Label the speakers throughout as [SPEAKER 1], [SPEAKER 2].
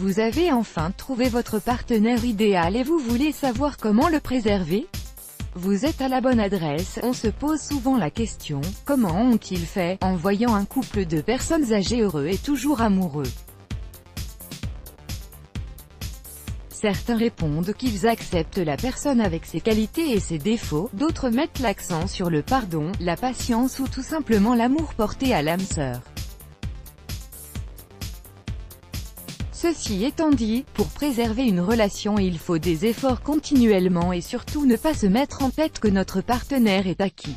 [SPEAKER 1] Vous avez enfin trouvé votre partenaire idéal et vous voulez savoir comment le préserver? Vous êtes à la bonne adresse. On se pose souvent la question, comment ont-ils fait, en voyant un couple de personnes âgées heureux et toujours amoureux? Certains répondent qu'ils acceptent la personne avec ses qualités et ses défauts, d'autres mettent l'accent sur le pardon, la patience ou tout simplement l'amour porté à l'âme sœur. Ceci étant dit, pour préserver une relation il faut des efforts continuellement et surtout ne pas se mettre en tête que notre partenaire est acquis.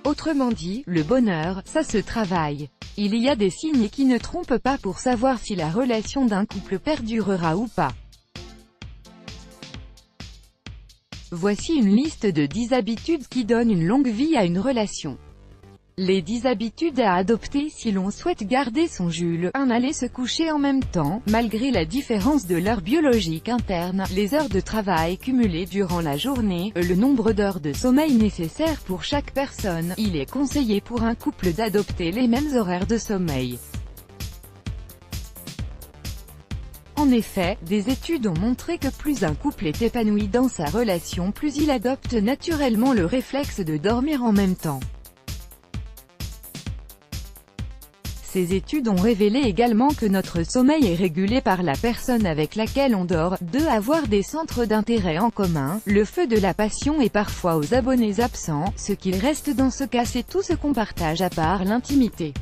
[SPEAKER 1] Autrement dit, le bonheur, ça se travaille. Il y a des signes qui ne trompent pas pour savoir si la relation d'un couple perdurera ou pas. Voici une liste de 10 habitudes qui donnent une longue vie à une relation. Les 10 habitudes à adopter si l'on souhaite garder son Jules. 1. Aller se coucher en même temps, malgré la différence de l'heure biologique interne, les heures de travail cumulées durant la journée, le nombre d'heures de sommeil nécessaires pour chaque personne, il est conseillé pour un couple d'adopter les mêmes horaires de sommeil. En effet, des études ont montré que plus un couple est épanoui dans sa relation, plus il adopte naturellement le réflexe de dormir en même temps. Ces études ont révélé également que notre sommeil est régulé par la personne avec laquelle on dort. 2. Avoir des centres d'intérêt en commun. Le feu de la passion est parfois aux abonnés absents, ce qu'il reste dans ce cas c'est tout ce qu'on partage à part l'intimité.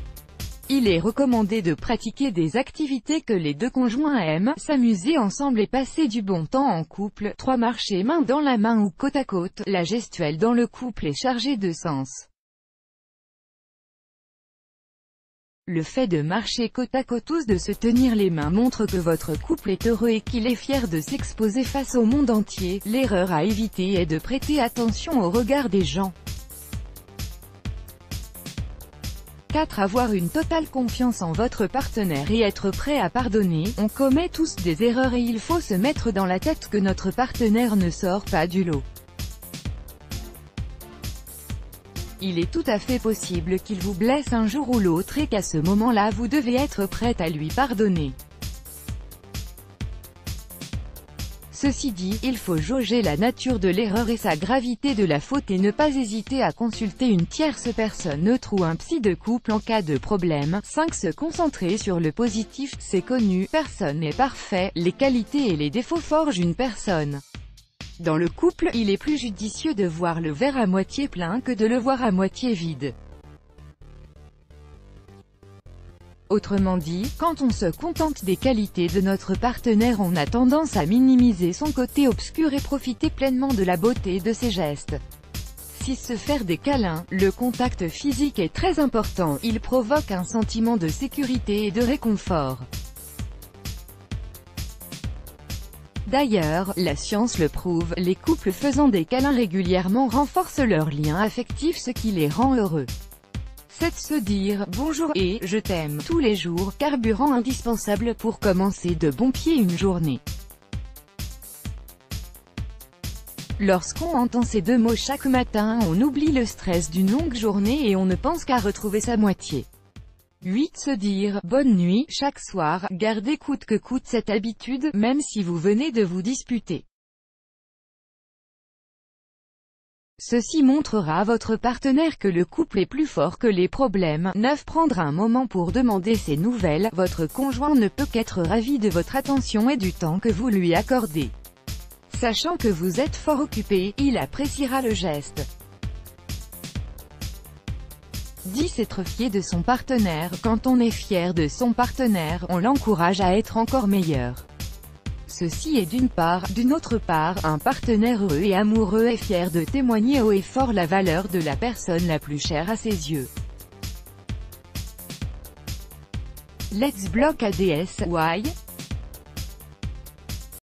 [SPEAKER 1] Il est recommandé de pratiquer des activités que les deux conjoints aiment, s'amuser ensemble et passer du bon temps en couple. 3. Marcher main dans la main ou côte à côte. La gestuelle dans le couple est chargée de sens. Le fait de marcher côte à côte ou de se tenir les mains montre que votre couple est heureux et qu'il est fier de s'exposer face au monde entier. L'erreur à éviter est de prêter attention au regard des gens. 4. Avoir une totale confiance en votre partenaire et être prêt à pardonner. On commet tous des erreurs et il faut se mettre dans la tête que notre partenaire ne sort pas du lot. Il est tout à fait possible qu'il vous blesse un jour ou l'autre et qu'à ce moment-là vous devez être prête à lui pardonner. Ceci dit, il faut jauger la nature de l'erreur et sa gravité de la faute et ne pas hésiter à consulter une tierce personne neutre ou un psy de couple en cas de problème. 5. Se concentrer sur le positif. C'est connu, personne n'est parfait, les qualités et les défauts forgent une personne. Dans le couple, il est plus judicieux de voir le verre à moitié plein que de le voir à moitié vide. Autrement dit, quand on se contente des qualités de notre partenaire on a tendance à minimiser son côté obscur et profiter pleinement de la beauté de ses gestes. 6. Se faire des câlins. Le contact physique est très important, il provoque un sentiment de sécurité et de réconfort. D'ailleurs, la science le prouve, les couples faisant des câlins régulièrement renforcent leur lien affectif ce qui les rend heureux. 7. Se dire « bonjour » et « je t'aime » tous les jours, carburant indispensable pour commencer de bon pied une journée. Lorsqu'on entend ces deux mots chaque matin, on oublie le stress d'une longue journée et on ne pense qu'à retrouver sa moitié. 8. Se dire « bonne nuit » chaque soir, gardez coûte que coûte cette habitude, même si vous venez de vous disputer. Ceci montrera à votre partenaire que le couple est plus fort que les problèmes. 9. Prendre un moment pour demander ses nouvelles. Votre conjoint ne peut qu'être ravi de votre attention et du temps que vous lui accordez. Sachant que vous êtes fort occupé, il appréciera le geste. 10. Être fier de son partenaire. Quand on est fier de son partenaire, on l'encourage à être encore meilleur. Ceci est d'une part. D'une autre part, un partenaire heureux et amoureux est fier de témoigner haut et fort la valeur de la personne la plus chère à ses yeux. Let's block ADS. Why?